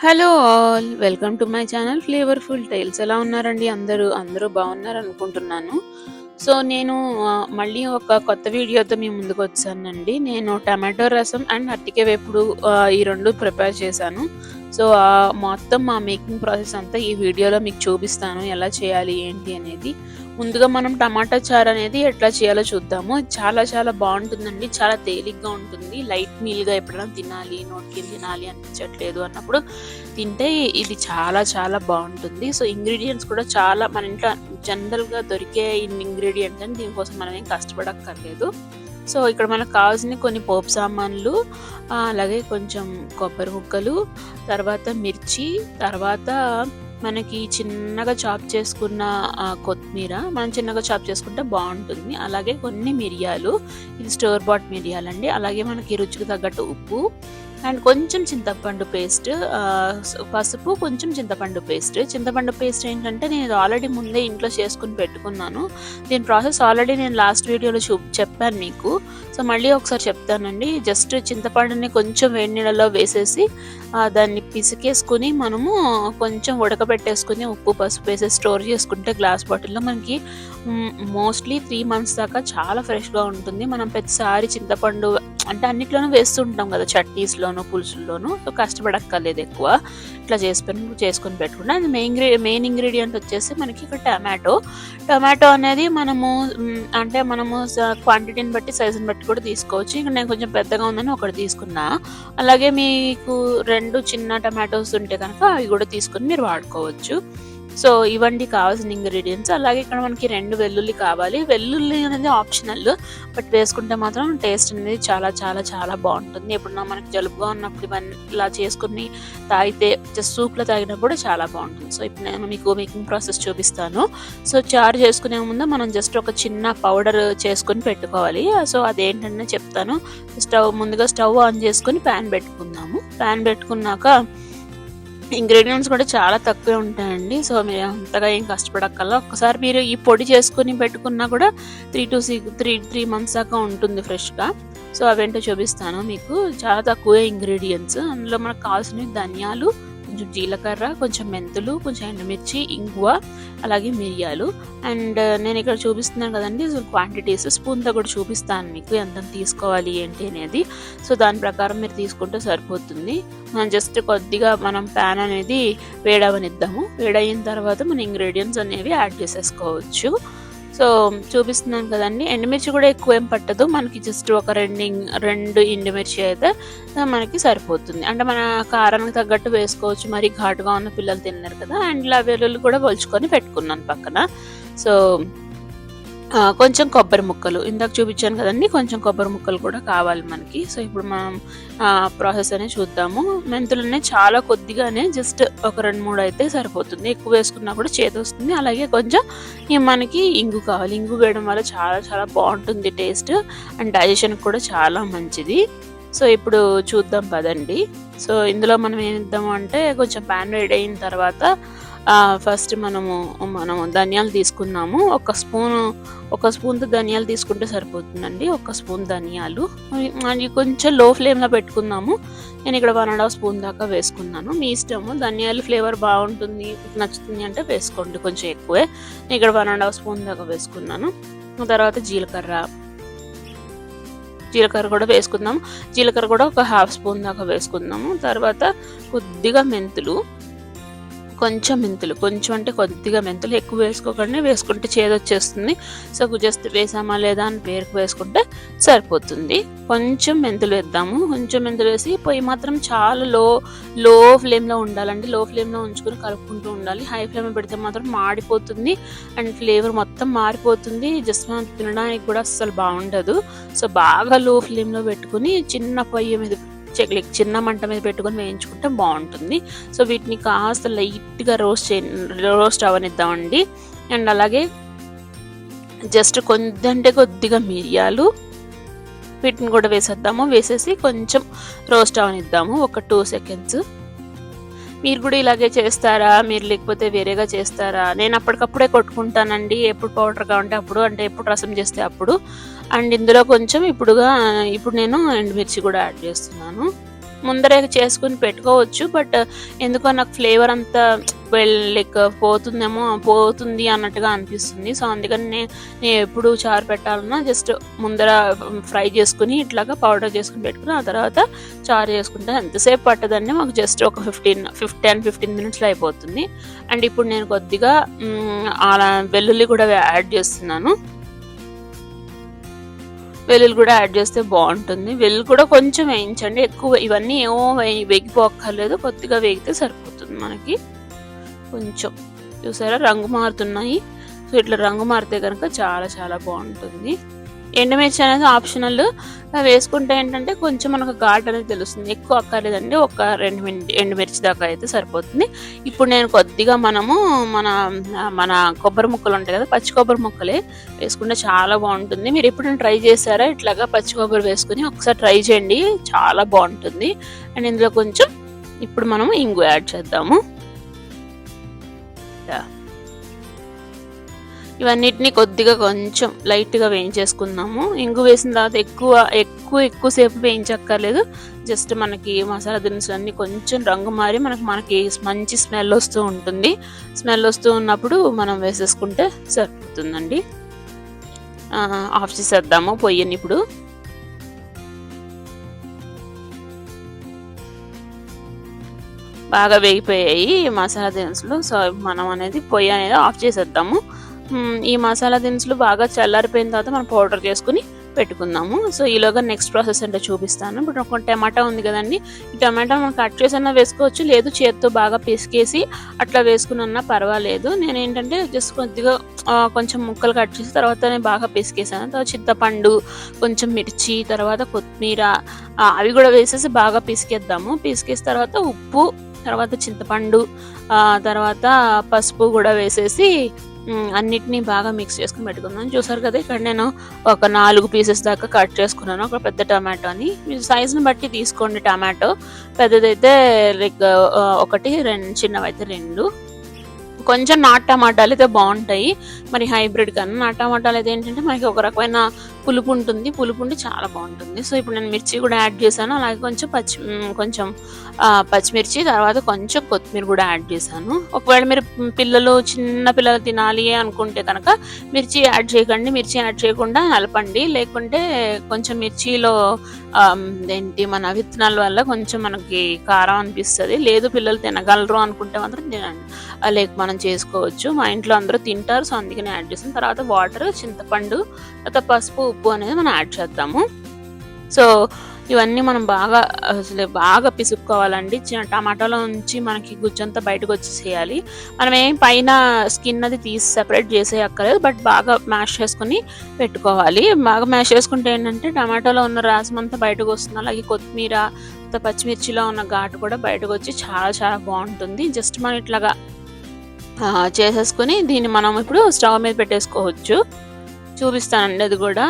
Hello all welcome to my channel flavourful tiles. ఎలా ఉన్నారండి అందరూ బాగున్నారనుకుంటున్నాను. సో నేను మళ్ళీ ఒక కొత్త వీడియోతో మీ ముందుకు వచ్చానండి. నేను టమాటో రసం అండ్ అరటికాయ వేపుడు ఈ రెండు ప్రిపేర్ చేశాను. సో మొత్తం మా మేకింగ్ ప్రాసెస్ అంతా ఈ వీడియోలో మీకు చూపిస్తాను, ఎలా చేయాలి ఏంటి అనేది. ముందుగా మనం టమాటా చారు అనేది ఎట్లా చేయాలో చూద్దాము. చాలా చాలా బాగుంటుందండి, చాలా తేలిగ్గా ఉంటుంది. లైట్ మీల్గా ఎప్పుడైనా తినాలి, నోటికి తినాలి అనిపించట్లేదు అన్నప్పుడు తింటే ఇది చాలా చాలా బాగుంటుంది. సో ఇంగ్రీడియంట్స్ కూడా చాలా మన ఇంట్లో జనరల్గా దొరికే ఇంగ్రీడియంట్స్ అని, దీనికోసం మనం ఏం కష్టపడక్కర్లేదు. సో ఇక్కడ మనకు కావాల్సిన కొన్ని పోపు సామాన్లు, అలాగే కొంచెం కొబ్బరి ముక్కలు, తర్వాత మిర్చి, తర్వాత మనకి చిన్నగా చాప్ చేసుకున్న కొత్తిమీర మనం చిన్నగా చాప్ చేసుకుంటే బాగుంటుంది. అలాగే కొన్ని మిరియాలు, ఇది స్టోర్ బాట్ మిరియాలండి. అలాగే మనకి రుచికి తగ్గట్టు ఉప్పు అండ్ కొంచెం చింతపండు పేస్ట్, పసుపు, కొంచెం చింతపండు పేస్ట్ ఏంటంటే నేను ఇది ఆల్రెడీ ముందే ఇంట్లో చేసుకుని పెట్టుకున్నాను. దీని ప్రాసెస్ ఆల్రెడీ నేను లాస్ట్ వీడియోలో చెప్పాను మీకు. సో మళ్ళీ ఒకసారి చెప్తానండి. జస్ట్ చింతపండుని కొంచెం వేడి నీళ్ళలో వేసేసి దాన్ని పిసికేసుకుని మనము కొంచెం ఉడకబెట్టేసుకుని ఉప్పు పసుపు వేసి స్టోర్ చేసుకుంటే గ్లాస్ బాటిల్లో మనకి మోస్ట్లీ 3 months దాకా చాలా ఫ్రెష్గా ఉంటుంది. మనం ప్రతిసారి చింతపండు అంటే అన్నిట్లోనూ వేస్తుంటాం కదా, చట్నీస్లోను పులుసుల్లోనూ. సో కష్టపడక్కర్లేదు ఎక్కువ. ఇట్లా చేసుకొని పెట్టుకుంటే అది మెయిన్ ఇంగ్రీడియంట్ వచ్చేసి మనకి ఇక్కడ టమాటో అనేది మనము క్వాంటిటీని బట్టి సైజుని బట్టి కూడా తీసుకోవచ్చు. ఇక్కడ నేను కొంచెం పెద్దగా ఉందని ఒకటి తీసుకున్నా. అలాగే మీకు 2 చిన్న టమాటోస్ ఉంటే కనుక అవి కూడా తీసుకొని మీరు వాడుకోవచ్చు. సో ఇవన్నీ కావాల్సిన ఇంగ్రీడియంట్స్. అలాగే ఇక్కడ మనకి 2 వెల్లుల్లి కావాలి. వెల్లుల్లి అనేది ఆప్షనల్, బట్ వేసుకుంటే మాత్రం టేస్ట్ అనేది చాలా చాలా చాలా బాగుంటుంది. ఎప్పుడన్నా మనకి జలుబుగా ఉన్నప్పుడు ఇవన్నీ ఇలా చేసుకుని తాగితే, జస్ట్ సూప్లో తాగినప్పుడు చాలా బాగుంటుంది. సో ఇప్పుడు నేను మీకు మేకింగ్ ప్రాసెస్ చూపిస్తాను. సో చారు చేసుకునే ముందు మనం జస్ట్ ఒక చిన్న పౌడర్ చేసుకొని పెట్టుకోవాలి. సో అదేంటంటే చెప్తాను. ముందుగా స్టవ్ ఆన్ చేసుకొని ప్యాన్ పెట్టుకున్నాక ఇంగ్రీడియంట్స్ కూడా చాలా తక్కువే ఉంటాయండి. సో మీరు అంతగా ఏం కష్టపడక్కల్లా. ఒక్కసారి మీరు ఈ పొడి చేసుకుని పెట్టుకున్నా కూడా 3 months దాకా ఉంటుంది ఫ్రెష్గా. సో అవేంటో చూపిస్తాను మీకు. చాలా తక్కువే ఇంగ్రీడియంట్స్. అందులో మనకు కావాల్సినవి ధనియాలు, కొంచెం జీలకర్ర, కొంచెం మెంతులు, కొంచెం ఎండుమిర్చి, ఇంగువ, అలాగే మిరియాలు. అండ్ నేను ఇక్కడ చూపిస్తున్నాను కదండి క్వాంటిటీస్, స్పూన్తో కూడా చూపిస్తాను మీకు ఎంత తీసుకోవాలి ఏంటి అనేది. సో దాని ప్రకారం మీరు తీసుకుంటే సరిపోతుంది. మనం జస్ట్ కొద్దిగా ప్యాన్ అనేది వేడవనిద్దాము. వేడయిన తర్వాత మన ఇంగ్రీడియంట్స్ అనేవి యాడ్ చేసేసుకోవచ్చు. సో చూపిస్తున్నాను కదండి. ఎండుమిర్చి కూడా ఎక్కువ ఏం పట్టదు మనకి, జస్ట్ ఒక 2 ఎండుమిర్చి అయితే మనకి సరిపోతుంది. అంటే మన కారానికి తగ్గట్టు వేసుకోవచ్చు. మరి ఘాటుగా ఉన్న పిల్లలు తిన్నారు కదా. అండ్ ఇలా వెల్లుల్లి కూడా పొలుచుకొని పెట్టుకున్నాను పక్కన. సో కొంచెం కొబ్బరి ముక్కలు, ఇందాక చూపించాను కదండి, కొంచెం కొబ్బరి ముక్కలు కూడా కావాలి మనకి. సో ఇప్పుడు మనం ప్రాసెస్ అనేది చూద్దాము. మెంతులనే చాలా కొద్దిగానే, జస్ట్ ఒక 2-3 అయితే సరిపోతుంది. ఎక్కువ వేసుకున్నా కూడా చేదు వస్తుంది. అలాగే కొంచెం మనకి ఇంగు కావాలి. ఇంగు వేయడం వల్ల చాలా చాలా బాగుంటుంది టేస్ట్, అండ్ డైజెషన్కి కూడా చాలా మంచిది. సో ఇప్పుడు చూద్దాం పదండి. సో ఇందులో మనం ఏం ఇద్దాము అంటే, కొంచెం ప్యాన్ వేడి అయిన తర్వాత ఫస్ట్ మనము ధనియాలు తీసుకున్నాము. ఒక స్పూన్తో ధనియాలు తీసుకుంటే సరిపోతుందండి. 1 స్పూన్ ధనియాలు. అది కొంచెం లో ఫ్లేమ్లో పెట్టుకున్నాము. నేను ఇక్కడ 1.5 స్పూన్ దాకా వేసుకున్నాను. మీ ఇష్టము. ధనియాలు ఫ్లేవర్ బాగుంటుంది, నచ్చుతుంది అంటే వేసుకోండి కొంచెం ఎక్కువే. నేను ఇక్కడ 1.5 స్పూన్ దాకా వేసుకున్నాను. తర్వాత జీలకర్ర కూడా వేసుకుందాము. జీలకర్ర కూడా ఒక 1/2 స్పూన్ దాకా వేసుకుందాము. తర్వాత కొద్దిగా మెంతులు, కొంచెం అంటే కొద్దిగా మెంతులు, ఎక్కువ వేసుకోకండి, వేసుకుంటే చేదొచ్చేస్తుంది. సో జస్ట్ వేసామా లేదా అని పేరుకు వేసుకుంటే సరిపోతుంది. కొంచెం మెంతులు వేద్దాము. కొంచెం మెంతులు వేసి పొయ్యి మాత్రం చాలా లో ఫ్లేమ్లో ఉండాలండి. లో ఫ్లేమ్లో ఉంచుకొని కలుపుకుంటూ ఉండాలి. హై ఫ్లేమ్లో పెడితే మాత్రం మాడిపోతుంది అండ్ ఫ్లేవర్ మొత్తం మారిపోతుంది. జస్ట్ మనం తినడానికి కూడా అస్సలు బాగుండదు. సో బాగా లో ఫ్లేమ్లో పెట్టుకుని చిన్న మంట మీద పెట్టుకొని వేయించుకుంటే బాగుంటుంది. సో వీటిని కాస్త లైట్గా రోస్ట్ అవనిద్దామండి. అండ్ అలాగే జస్ట్ కొద్దిగా మిరియాలు, వీటిని కూడా వేసేద్దాము. వేసేసి కొంచెం రోస్ట్ అవనిద్దాము ఒక 2 seconds. మీరు కూడా ఇలాగే చేస్తారా, మీరు లేకపోతే వేరేగా చేస్తారా? నేను అప్పటికప్పుడే కొట్టుకుంటానండి. ఎప్పుడు పౌడర్ కావాలంటే అప్పుడు, అంటే ఎప్పుడు రసం చేస్తే అప్పుడు. అండ్ ఇందులో కొంచెం ఇప్పుడు నేను ఎండుమిర్చి కూడా యాడ్ చేస్తున్నాను. ముందరే చేసుకొని పెట్టుకోవచ్చు. బట్ ఎందుకో నాకు ఫ్లేవర్ అంతా లైక్ పోతుంది అన్నట్టుగా అనిపిస్తుంది. సో అందుకని నేను ఎప్పుడు చారు పెట్టాలన్నా జస్ట్ ముందర ఫ్రై చేసుకుని ఇట్లాగా పౌడర్ చేసుకుని పెట్టుకుని ఆ తర్వాత చారు చేసుకుంటే ఎంతసేపు పట్టదండి, మాకు జస్ట్ ఒక 10-15 మినిట్స్లో అయిపోతుంది. అండ్ ఇప్పుడు నేను కొద్దిగా అలా వెల్లుల్లి కూడా యాడ్ చేస్తున్నాను. వెల్లుల్లి కూడా యాడ్ చేస్తే బాగుంటుంది. వెల్లుల్లి కూడా కొంచెం వేయించండి, ఎక్కువ ఇవన్నీ ఏమో వేగిపోక్కర్లేదు, కొద్దిగా వేగితే సరిపోతుంది మనకి. కొంచెం చూసారా రంగు మారుతున్నాయి. సో ఇట్లా రంగు మారితే కనుక చాలా చాలా బాగుంటుంది. ఎండుమిర్చి అనేది ఆప్షనల్, వేసుకుంటే ఏంటంటే కొంచెం మనకు ఘాట్ అనేది తెలుస్తుంది, ఎక్కువ అక్కర్లేదండి, ఒక 2 ఎండుమిర్చి దాకా అయితే సరిపోతుంది. ఇప్పుడు నేను కొద్దిగా మన కొబ్బరి ముక్కలు ఉంటాయి కదా, పచ్చి కొబ్బరి ముక్కలే వేసుకుంటే చాలా బాగుంటుంది. మీరు ఎప్పుడైనా ట్రై చేశారా ఇట్లాగా పచ్చి కొబ్బరి వేసుకుని? ఒకసారి ట్రై చేయండి, చాలా బాగుంటుంది. అండ్ ఇందులో కొంచెం ఇప్పుడు మనము ఇంగు యాడ్ చేద్దాము. ఇవన్నిటిని కొద్దిగా కొంచెం లైట్గా వేయించేసుకుందాము. ఇంగు వేసిన తర్వాత ఎక్కువసేపు వేయించక్కర్లేదు. జస్ట్ మనకి మసాలా దినుసులు అన్నీ కొంచెం రంగు మారి మనకి మంచి స్మెల్ వస్తూ ఉంటుంది. స్మెల్ వస్తూ ఉన్నప్పుడు మనం వేసేసుకుంటే సరిపోతుందండి. ఆఫ్ చేసేద్దాము పొయ్యిని. ఇప్పుడు బాగా వేగిపోయాయి మసాలా దినుసులు. సో మనం అనేది పొయ్యి అనేది ఆఫ్ చేసేద్దాము. ఈ మసాలా దినుసులు బాగా చల్లారిపోయిన తర్వాత మనం పౌడర్ చేసుకుని పెట్టుకుందాము. సో ఈలోగా నెక్స్ట్ ప్రాసెస్ అంటే చూపిస్తాను. ఇప్పుడు ఒక టమాటా ఉంది కదండి, ఈ టమాటా మనం కట్ చేసన్నా వేసుకోవచ్చు, లేదు చేత్తో బాగా పిసికేసి అట్లా వేసుకున్నా పర్వాలేదు. నేను ఏంటంటే జస్ట్ కొద్దిగా కొంచెం ముక్కలు కట్ చేసి తర్వాత బాగా పిసికేసాను. తర్వాత చింతపండు, కొంచెం మిర్చి, తర్వాత కొత్తిమీర అవి కూడా వేసేసి బాగా పిసికేద్దాము. పిసికేసిన తర్వాత ఉప్పు, తర్వాత చింతపండు, తర్వాత పసుపు కూడా వేసేసి అన్నిటినీ బాగా మిక్స్ చేసుకుని పెట్టుకున్నాను. చూసారు కదా, ఇక్కడ నేను ఒక 4 పీసెస్ దాకా కట్ చేసుకున్నాను. ఒక పెద్ద టమాటోని మీరు సైజుని బట్టి తీసుకోండి. టమాటో పెద్దదైతే లైక్ 1, 2, చిన్నవైతే 2. కొంచెం నాటు టమాటాలు అయితే బాగుంటాయి, మరి హైబ్రిడ్ కన్నా నాటు టమాటాలు అయితే ఏంటంటే మనకి ఒక రకమైన పులుపు ఉండి చాలా బాగుంటుంది. సో ఇప్పుడు నేను మిర్చి కూడా యాడ్ చేశాను, అలాగే కొంచెం పచ్చిమిర్చి, తర్వాత కొంచెం కొత్తిమీర కూడా యాడ్ చేశాను. ఒకవేళ మీరు చిన్న పిల్లలు తినాలి అనుకుంటే కనుక మిర్చి యాడ్ చేయకండి, మిర్చి యాడ్ చేయకుండా నలపండి. లేకుంటే కొంచెం మిర్చిలో మన విత్తనాల వల్ల కొంచెం మనకి కారం అనిపిస్తుంది. లేదు పిల్లలు తినగలరు అనుకుంటే మాత్రం తినండి, లేక మనం చేసుకోవచ్చు. మా ఇంట్లో అందరూ తింటారు, సో అందుకని యాడ్ చేస్తాం. తర్వాత వాటర్, చింతపండు, తర్వాత పసుపు, ఉప్పు అనేది మనం యాడ్ చేద్దాము. సో ఇవన్నీ మనం బాగా పిసుక్కోవాలండి. టమాటాలో నుంచి మనకి గుజ్జంతా బయటకు వచ్చేసేయాలి. మనం ఏం పైన స్కిన్ అది తీసి సెపరేట్ చేసేయక్కర్లేదు, బట్ బాగా మ్యాష్ చేసుకుని పెట్టుకోవాలి. బాగా మ్యాష్ చేసుకుంటే ఏంటంటే టమాటాలో ఉన్న రసం అంతా బయటకు వస్తుంది. అలాగే కొత్తిమీర, పచ్చిమిర్చిలో ఉన్న ఘాటు కూడా బయటకు వచ్చి చాలా చాలా బాగుంటుంది. జస్ట్ మనం ఇట్లాగా చేసేసుకుని దీన్ని మనం ఇప్పుడు స్టవ్ మీద పెట్టేసుకోవచ్చు. చూపిస్తానండి అది కూడా.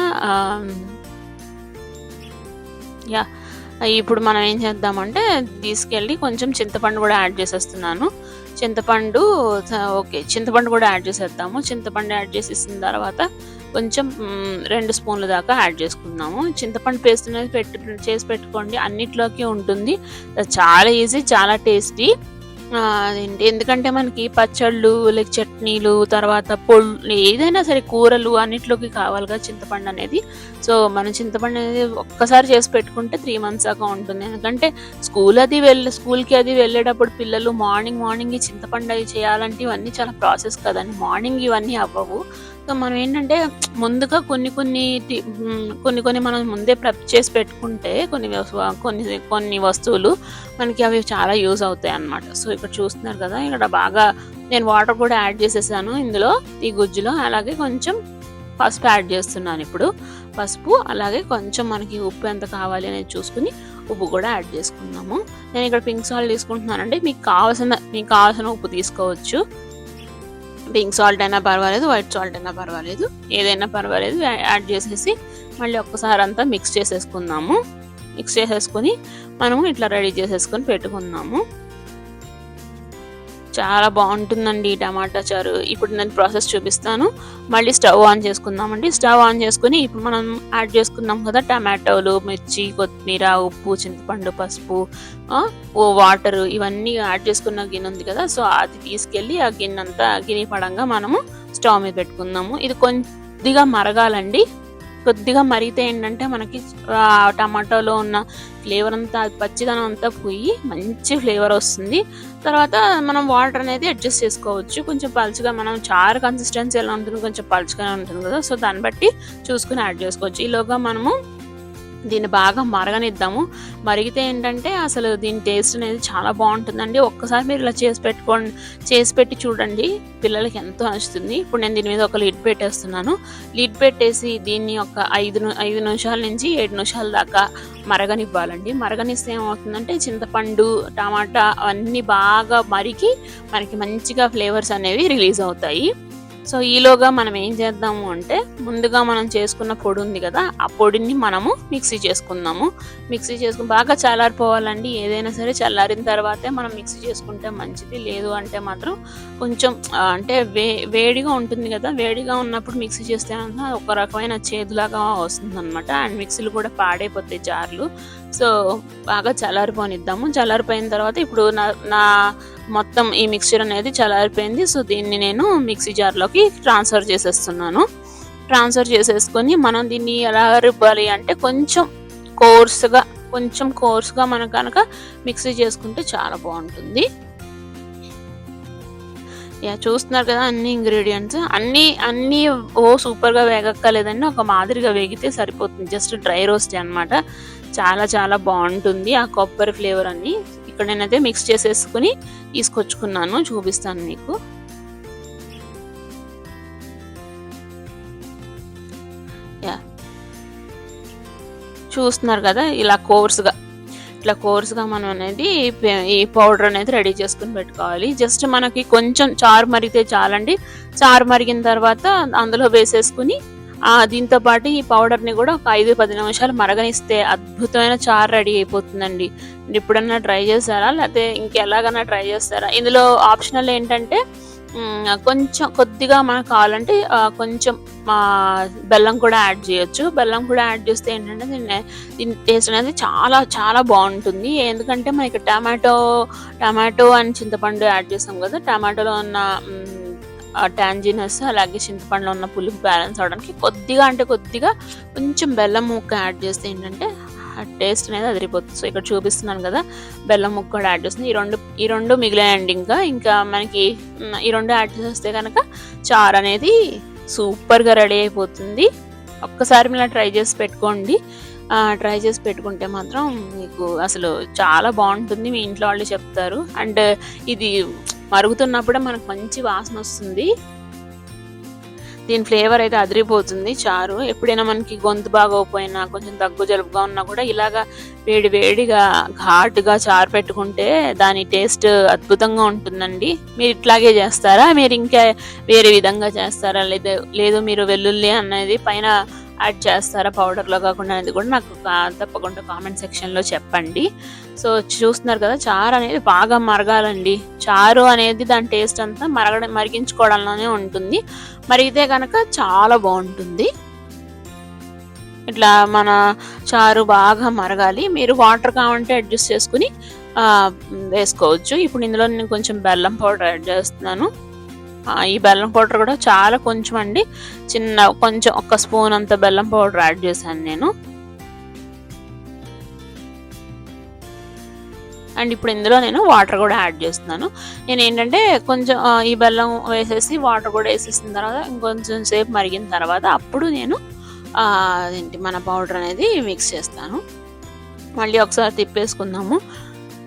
ఇప్పుడు మనం ఏం చేద్దామంటే తీసుకెళ్ళి కొంచెం చింతపండు కూడా యాడ్ చేసేస్తున్నాను. చింతపండు కూడా యాడ్ చేసేద్దాము. చింతపండు యాడ్ చేసేసిన తర్వాత కొంచెం 2 స్పూన్ల దాకా యాడ్ చేసుకుందాము. చింతపండు పేస్ట్ అనేది చేసి పెట్టుకోండి, అన్నిట్లోకి ఉంటుంది. చాలా ఈజీ, చాలా టేస్టీ. ఎందుకంటే మనకి పచ్చళ్ళు, లైక్ చట్నీలు, తర్వాత ఏదైనా సరే కూరలు అన్నిట్లోకి కావాలిగా చింతపండు అనేది. సో మనం చింతపండు అనేది ఒక్కసారి చేసి పెట్టుకుంటే 3 మంత్స్ దాకా ఉంటుంది. ఎందుకంటే స్కూల్కి అది వెళ్ళేటప్పుడు పిల్లలు మార్నింగ్ ఈ చింతపండు అవి చేయాలంటే ఇవన్నీ చాలా ప్రాసెస్ కదండి, మార్నింగ్ ఇవన్నీ అవ్వవు. సో మనం ఏంటంటే ముందుగా కొన్ని మనం ముందే ప్రెప్ చేసి పెట్టుకుంటే కొన్ని వస్తువులు మనకి అవి చాలా యూజ్ అవుతాయి అన్నమాట. సో ఇక్కడ చూస్తున్నారు కదా, ఇక్కడ బాగా నేను వాటర్ కూడా యాడ్ చేసేసాను ఇందులో, ఈ గుజ్జులో. అలాగే కొంచెం పసుపు యాడ్ చేస్తున్నాను ఇప్పుడు. పసుపు, అలాగే కొంచెం మనకి ఉప్పు ఎంత కావాలి అనేది చూసుకుని ఉప్పు కూడా యాడ్ చేసుకున్నాము. నేను ఇక్కడ పింక్ సాల్ట్ తీసుకుంటున్నానండి, మీకు కావాల్సిన ఉప్పు తీసుకోవచ్చు. పింక్ సాల్ట్ అయినా పర్వాలేదు, వైట్ సాల్ట్ అయినా పర్వాలేదు, ఏదైనా పర్వాలేదు. యాడ్ చేసేసి మళ్ళీ ఒక్కసారి అంతా మిక్స్ చేసేసుకుందాము. మిక్స్ చేసేసుకొని మనము ఇట్లా రెడీ చేసేసుకొని పెట్టుకుందాము. చాలా బాగుంటుందండి ఈ టమాటా చారు. ఇప్పుడు నేను ప్రాసెస్ చూపిస్తాను. మళ్ళీ స్టవ్ ఆన్ చేసుకుందామండి. స్టవ్ ఆన్ చేసుకొని ఇప్పుడు మనం యాడ్ చేసుకున్నాం కదా టమాటోలు, మిర్చి, కొత్తిమీర, ఉప్పు, చింతపండు, పసుపు, వాటరు ఇవన్నీ యాడ్ చేసుకున్న గిన్నె ఉంది కదా, సో అది తీసుకెళ్ళి ఆ గిన్నె అంతా గిన్నె పడంగా మనము స్టవ్ మీద పెట్టుకుందాము. ఇది కొద్దిగా మరగాలండి. కొద్దిగా మరిగితే ఏంటంటే మనకి టమాటాలో ఉన్న ఫ్లేవర్ అంతా పచ్చిదనం అంతా పోయి మంచి ఫ్లేవర్ వస్తుంది. తర్వాత మనం వాటర్ అనేది అడ్జస్ట్ చేసుకోవచ్చు. కొంచెం పలుచగా మనం చారు కన్సిస్టెన్సీ ఎలా ఉంటుంది, కొంచెం పలుచగానే ఉంటుంది కదా, సో దాన్ని బట్టి చూసుకుని యాడ్ చేసుకోవచ్చు. ఈలోగా మనము దీన్ని బాగా మరగనిద్దాము. మరిగితే ఏంటంటే అసలు దీని టేస్ట్ అనేది చాలా బాగుంటుందండి. ఒక్కసారి మీరు ఇలా చేసి పెట్టి చూడండి, పిల్లలకి ఎంతో నచ్చుతుంది. ఇప్పుడు నేను దీని మీద ఒక లిడ్ పెట్టేస్తున్నాను. లిడ్ పెట్టేసి దీన్ని ఒక 5 నిమిషాల నుంచి 7 నిమిషాల దాకా మరగనివ్వాలండి. మరగనిస్తే ఏమవుతుందంటే చింతపండు, టమాటా అవన్నీ బాగా మరిగి మనకి మంచిగా ఫ్లేవర్స్ అనేవి రిలీజ్ అవుతాయి. సో ఈలోగా మనం ఏం చేద్దాము అంటే, ముందుగా మనం చేసుకున్న పొడి ఉంది కదా, ఆ పొడిని మనము మిక్సీ చేసుకుందాము. మిక్సీ చేసుకుని బాగా చల్లారిపోవాలండి. ఏదైనా సరే చల్లారిన తర్వాతే మనం మిక్సీ చేసుకుంటే మంచిది. లేదు అంటే మాత్రం కొంచెం అంటే వేడిగా ఉంటుంది కదా, వేడిగా ఉన్నప్పుడు మిక్సీ చేస్తే ఒక రకమైన చేదులాగా వస్తుంది అనమాట. అండ్ మిక్సీలు కూడా పాడైపోతాయి జార్లు. సో బాగా చల్లారిపోనిద్దాము. చల్లారిపోయిన తర్వాత ఇప్పుడు నా మొత్తం ఈ మిక్చర్ అనేది చల్లారిపోయింది. సో దీన్ని నేను మిక్సీ జార్లోకి ట్రాన్స్ఫర్ చేసేస్తున్నాను. ట్రాన్స్ఫర్ చేసేసుకొని మనం దీన్ని ఎలా రుబ్బాలి అంటే కొంచెం కోర్స్గా మనం కనుక మిక్సీ చేసుకుంటే చాలా బాగుంటుంది. చూస్తున్నారు కదా అన్ని ఇంగ్రీడియంట్స్ అన్నీ సూపర్గా వేగక్కలేదండి, ఒక మాదిరిగా వేగితే సరిపోతుంది. జస్ట్ డ్రై రోస్ట్ అనమాట. చాలా చాలా బాగుంటుంది ఆ కొబ్బరి ఫ్లేవర్ అన్ని. ఇక్కడ నేనైతే మిక్స్ చేసేసుకుని తీసుకొచ్చుకున్నాను, చూపిస్తాను మీకు. చూస్తున్నారు కదా ఇట్లా కోర్స్గా మనం అనేది ఈ పౌడర్ అనేది రెడీ చేసుకుని పెట్టుకోవాలి. జస్ట్ మనకి కొంచెం చారు మరిగితే చాలండి. చారు మరిగిన తర్వాత అందులో వేసేసుకుని దీంతో పాటు ఈ పౌడర్ని కూడా ఒక 5-10 నిమిషాలు మరగనిస్తే అద్భుతమైన చారు రెడీ అయిపోతుందండి. ఎప్పుడన్నా ట్రై చేస్తారా, లేకపోతే ఇంకెలాగన్నా ట్రై చేస్తారా? ఇందులో ఆప్షనల్ ఏంటంటే కొద్దిగా మనకు కావాలంటే కొంచెం బెల్లం కూడా యాడ్ చేయొచ్చు. బెల్లం కూడా యాడ్ చేస్తే ఏంటంటే దీని టేస్ట్ అనేది చాలా చాలా బాగుంటుంది. ఎందుకంటే మనకి టమాటో అండ్ చింతపండు యాడ్ చేస్తాం కదా, టమాటోలో ఉన్న టాంజినస్ అలాగే చింతపండులో ఉన్న పులుపు బ్యాలెన్స్ అవడానికి కొద్దిగా కొంచెం బెల్లం ముక్క యాడ్ చేస్తే ఏంటంటే టేస్ట్ అనేది అదిరిపోతుంది. సో ఇక్కడ చూపిస్తున్నాను కదా, బెల్లం ముక్క కూడా యాడ్ చేస్తుంది. ఈ రెండు మిగిలినండి. ఇంకా మనకి ఈ రెండు యాడ్ చేస్తే కనుక చారు అనేది సూపర్గా రెడీ అయిపోతుంది. ఒక్కసారి మీరు ట్రై చేసి పెట్టుకోండి. ట్రై చేసి పెట్టుకుంటే మాత్రం మీకు అసలు చాలా బాగుంటుంది, మీ ఇంట్లో వాళ్ళు చెప్తారు. అండ్ ఇది మరుగుతున్నప్పుడే మనకు మంచి వాసన వస్తుంది. దీని ఫ్లేవర్ అయితే అదిరిపోతుంది చారు. ఎప్పుడైనా మనకి గొంతు బాగోకపోయినా, కొంచెం దగ్గు జలుబుగా ఉన్నా కూడా ఇలాగా వేడిగా ఘాటుగా చారు పెట్టుకుంటే దాని టేస్ట్ అద్భుతంగా ఉంటుందండి. మీరు ఇట్లాగే చేస్తారా, మీరు ఇంకా వేరే విధంగా చేస్తారా, లేదు మీరు వెల్లుల్లి అనేది పైన యాడ్ చేస్తారా పౌడర్లో కాకుండా అనేది కూడా నాకు తప్పకుండా కామెంట్ సెక్షన్లో చెప్పండి. సో చూస్తున్నారు కదా, చారు అనేది బాగా మరగాలండి. చారు అనేది దాని టేస్ట్ అంతా మరిగించుకోవడంలోనే ఉంటుంది. మరిగితే కనుక చాలా బాగుంటుంది. ఇట్లా మన చారు బాగా మరగాలి. మీరు వాటర్ కావాలంటే అడ్జస్ట్ చేసుకుని వేసుకోవచ్చు. ఇప్పుడు ఇందులో నేను కొంచెం బెల్లం పౌడర్ యాడ్ చేస్తున్నాను. ఈ బెల్లం పౌడర్ కూడా చాలా కొంచెం అండి, కొంచెం 1 స్పూన్ అంత బెల్లం పౌడర్ యాడ్ చేశాను నేను. అండ్ ఇప్పుడు ఇందులో నేను వాటర్ కూడా యాడ్ చేస్తున్నాను. నేను ఏంటంటే కొంచెం ఈ బెల్లం వేసేసి వాటర్ కూడా వేసేసిన తర్వాత ఇంకొంచెం సేపు మరిగిన తర్వాత అప్పుడు నేను మన పౌడర్ అనేది మిక్స్ చేస్తాను. మళ్ళీ ఒకసారి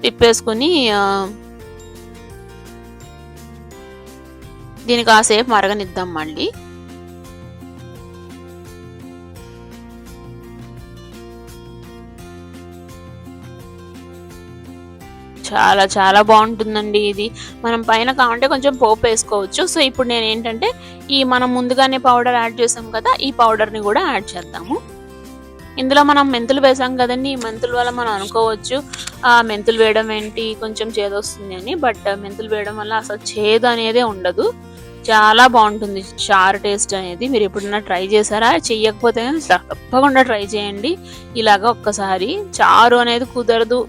తిప్పేసుకుని దీనికి కాసేపు మరగనిద్దాం మళ్ళీ. చాలా చాలా బాగుంటుందండి ఇది. మనం పైన కావాలంటే కొంచెం పోపు వేసుకోవచ్చు. సో ఇప్పుడు నేను ఏంటంటే మనం ముందుగానే పౌడర్ యాడ్ చేసాం కదా, ఈ పౌడర్ని కూడా యాడ్ చేద్దాము. ఇందులో మనం మెంతులు వేసాం కదండి, ఈ మెంతుల వల్ల మనం అనుకోవచ్చు మెంతులు వేయడం ఏంటి కొంచెం చేదొస్తుంది అని. బట్ మెంతులు వేయడం వల్ల అసలు చేదు అనేదే ఉండదు. చాలా బాగుంటుంది చారు టేస్ట్ అనేది. మీరు ఎప్పుడైనా ట్రై చేశారా? చెయ్యకపోతే తప్పకుండా ట్రై చేయండి ఇలాగా ఒక్కసారి. చారు అనేది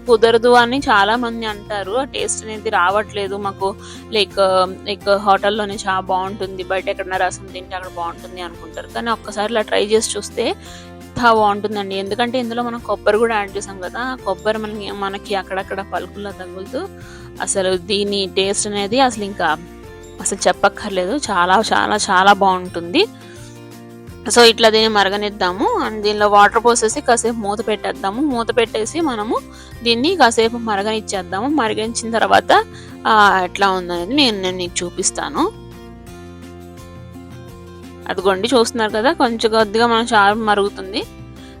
కుదరదు అని చాలా మంది అంటారు. ఆ టేస్ట్ అనేది రావట్లేదు మాకు, లైక్ హోటల్లోనే చాలా బాగుంటుంది, బయట ఎక్కడైనా రసం తింటే అక్కడ బాగుంటుంది అనుకుంటారు. కానీ ఒక్కసారి ఇలా ట్రై చేసి చూస్తే బాగుంటుందండి. ఎందుకంటే ఇందులో మనం కొబ్బరి కూడా యాడ్ చేసాం కదా, కొబ్బరి మనకి అక్కడక్కడ పలుకుల్లో తగులుతూ అసలు దీని టేస్ట్ అనేది అసలు చెప్పక్కర్లేదు. చాలా చాలా చాలా బాగుంటుంది. సో ఇట్లా దీన్ని మరగనిద్దాము. అండ్ దీనిలో వాటర్ పోసేసి కాసేపు మూత పెట్టేద్దాము. మూత పెట్టేసి మనము దీన్ని కాసేపు మరగనిచ్చేద్దాము. మరిగించిన తర్వాత ఎట్లా ఉందనేది నేను నీకు చూపిస్తాను. అదిగోండి చూస్తున్నారు కదా, కొంచెం కొద్దిగా మన చారు మరుగుతుంది.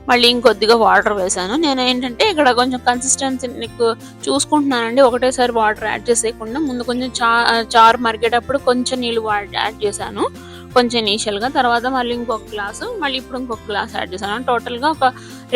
మళ్ళీ ఇంకొద్దిగా వాటర్ వేసాను. నేను ఏంటంటే ఇక్కడ కొంచెం కన్సిస్టెన్సీ నీకు చూసుకుంటున్నానండి. ఒకటేసారి వాటర్ యాడ్ చేసేయకుండా ముందు కొంచెం చారు మరిగేటప్పుడు కొంచెం నీళ్ళు యాడ్ చేశాను కొంచెం ఇనీషియల్గా. తర్వాత మళ్ళీ ఇంకొక గ్లాసు, మళ్ళీ ఇప్పుడు ఇంకొక గ్లాస్ యాడ్ చేశాను. టోటల్గా ఒక